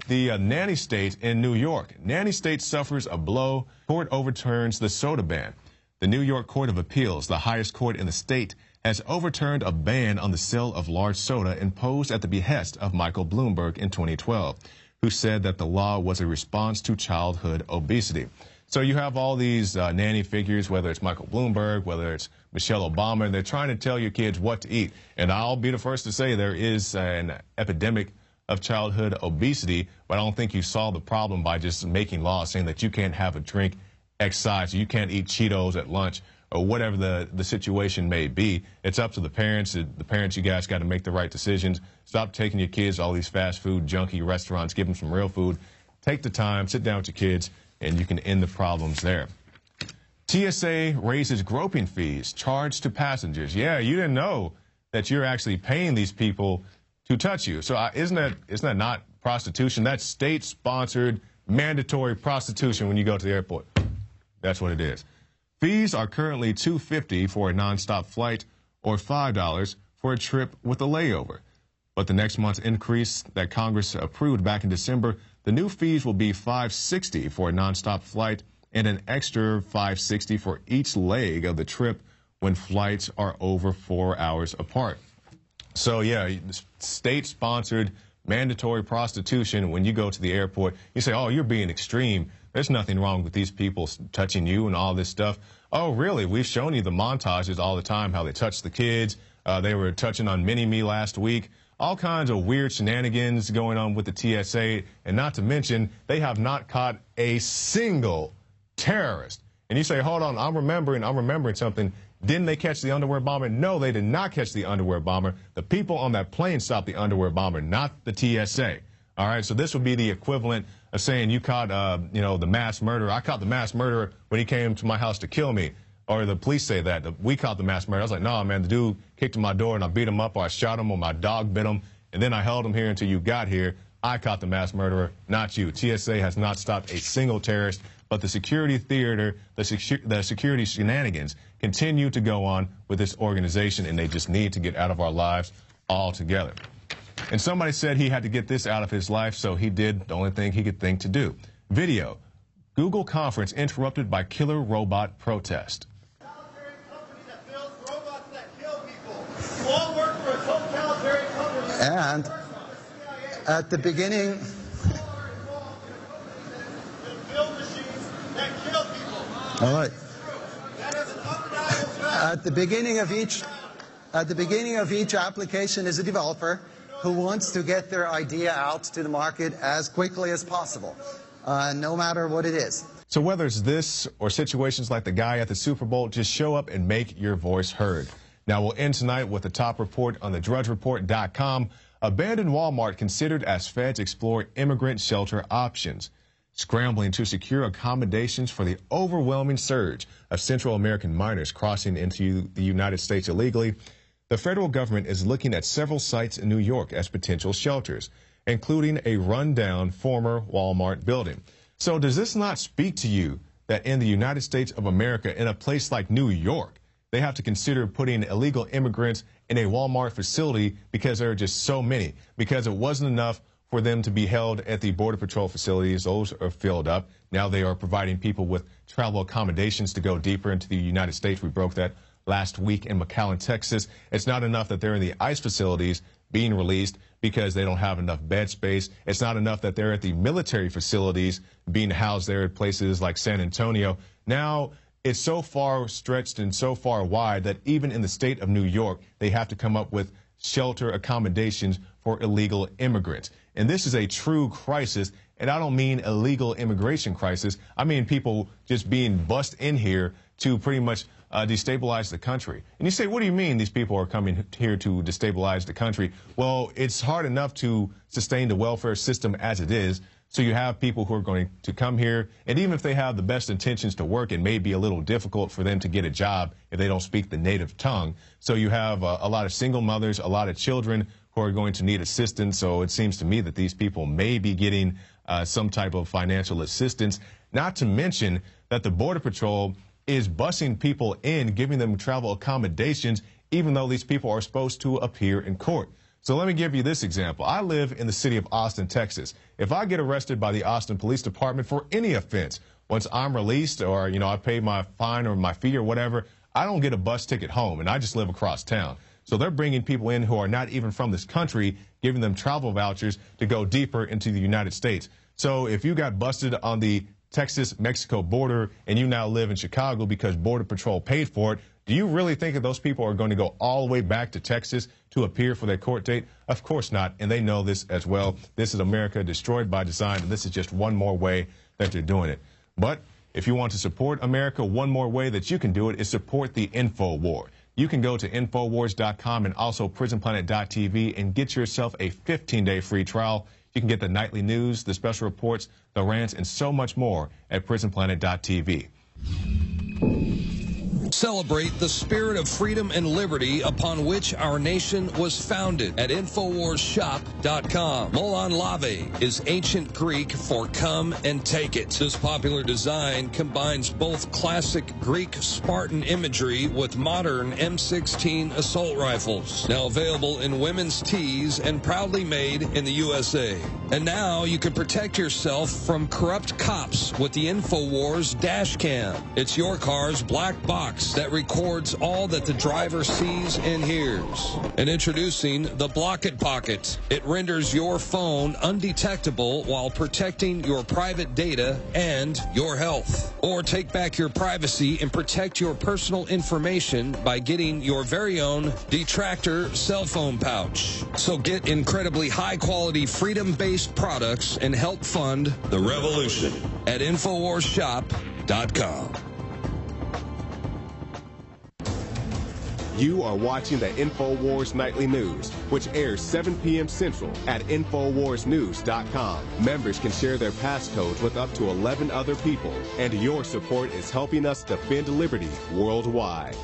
the nanny state in New York. Nanny state suffers a blow. Court overturns the soda ban. The New York Court of Appeals, the highest court in the state, has overturned a ban on the sale of large soda imposed at the behest of Michael Bloomberg in 2012, who said that the law was a response to childhood obesity. So you have all these nanny figures, whether it's Michael Bloomberg, whether it's Michelle Obama, and they're trying to tell your kids what to eat. And I'll be the first to say there is an epidemic of childhood obesity, but I don't think you solve the problem by just making laws saying that you can't have a drink X size, you can't eat Cheetos at lunch, or whatever the situation may be. It's up to the parents. The parents, you guys got to make the right decisions. Stop taking your kids to all these fast food, junky restaurants. Give them some real food. Take the time, sit down with your kids, and you can end the problems there. TSA raises groping fees charged to passengers. Yeah, you didn't know that you're actually paying these people to touch you. So isn't that not prostitution? That's state-sponsored, mandatory prostitution when you go to the airport. That's what it is. Fees are currently $2.50 for a nonstop flight or $5 for a trip with a layover. But the next month's increase that Congress approved back in December, the new fees will be $5.60 for a nonstop flight and an extra $5.60 for each leg of the trip when flights are over 4 hours apart. So, yeah, state-sponsored mandatory prostitution when you go to the airport. You say, oh, you're being extreme. There's nothing wrong with these people touching you and all this stuff. Oh, really? We've shown you the montages all the time, how they touch the kids. They were touching on Mini-Me last week. All kinds of weird shenanigans going on with the TSA. And not to mention, they have not caught a single terrorist. And you say, hold on, I'm remembering something. Didn't they catch the underwear bomber? No, they did not catch the underwear bomber. The people on that plane stopped the underwear bomber, not the TSA. All right, so this would be the equivalent of saying you caught, the mass murderer. I caught the mass murderer when he came to my house to kill me. Or the police say that we caught the mass murderer. I was like, no, man, the dude kicked in my door and I beat him up, or I shot him, or my dog bit him, and then I held him here until you got here. I caught the mass murderer, not you. TSA has not stopped a single terrorist, but the security theater, the security shenanigans continue to go on with this organization, and they just need to get out of our lives altogether. And somebody said he had to get this out of his life, so he did the only thing he could think to do. Video. Google conference interrupted by killer robot protest. And at the beginning, all right. At the beginning of each application is a developer who wants to get their idea out to the market as quickly as possible, no matter what it is. So whether it's this or situations like the guy at the Super Bowl, just show up and make your voice heard. Now, we'll end tonight with the top report on thedrudgereport.com. Abandoned Walmart considered as feds explore immigrant shelter options. Scrambling to secure accommodations for the overwhelming surge of Central American minors crossing into the United States illegally, the federal government is looking at several sites in New York as potential shelters, including a rundown former Walmart building. So does this not speak to you that in the United States of America, in a place like New York, they have to consider putting illegal immigrants in a Walmart facility because there are just so many, because it wasn't enough for them to be held at the Border Patrol facilities. Those are filled up. Now they are providing people with travel accommodations to go deeper into the United States. We broke that last week in McAllen, Texas. It's not enough that they're in the ICE facilities being released because they don't have enough bed space. It's not enough that they're at the military facilities being housed there at places like San Antonio. Now it's so far stretched and so far wide that even in the state of New York, they have to come up with shelter accommodations for illegal immigrants. And this is a true crisis. And I don't mean illegal immigration crisis. I mean people just being bussed in here to pretty much destabilize the country. And you say, what do you mean these people are coming here to destabilize the country? Well, it's hard enough to sustain the welfare system as it is. So you have people who are going to come here, and even if they have the best intentions to work, it may be a little difficult for them to get a job if they don't speak the native tongue. So you have a lot of single mothers, a lot of children who are going to need assistance. So it seems to me that these people may be getting some type of financial assistance, not to mention that the Border Patrol is busing people in, giving them travel accommodations, even though these people are supposed to appear in court. So let me give you this example. I live in the city of Austin, Texas. If I get arrested by the Austin Police Department for any offense, once I'm released or, I pay my fine or my fee or whatever, I don't get a bus ticket home, and I just live across town. So they're bringing people in who are not even from this country, giving them travel vouchers to go deeper into the United States. So if you got busted on the Texas-Mexico border and you now live in Chicago because Border Patrol paid for it, do you really think that those people are going to go all the way back to Texas to appear for their court date? Of course not, and they know this as well. This is America destroyed by design, and this is just one more way that they're doing it. But if you want to support America, one more way that you can do it is support the InfoWar. You can go to Infowars.com and also PrisonPlanet.tv and get yourself a 15-day free trial. You can get the nightly news, the special reports, the rants, and so much more at PrisonPlanet.tv. Celebrate the spirit of freedom and liberty upon which our nation was founded at InfoWarsShop.com. Molon Lave is ancient Greek for come and take it. This popular design combines both classic Greek Spartan imagery with modern M16 assault rifles. Now available in women's tees and proudly made in the USA. And now you can protect yourself from corrupt cops with the InfoWars dash cam. It's your car's black box that records all that the driver sees and hears. And introducing the Block It Pocket. It renders your phone undetectable while protecting your private data and your health. Or take back your privacy and protect your personal information by getting your very own Detractor cell phone pouch. So get incredibly high-quality, freedom-based products and help fund the revolution at InfoWarsShop.com. You are watching the InfoWars Nightly News, which airs 7 p.m. Central at InfoWarsNews.com. Members can share their passcodes with up to 11 other people, and your support is helping us defend liberty worldwide.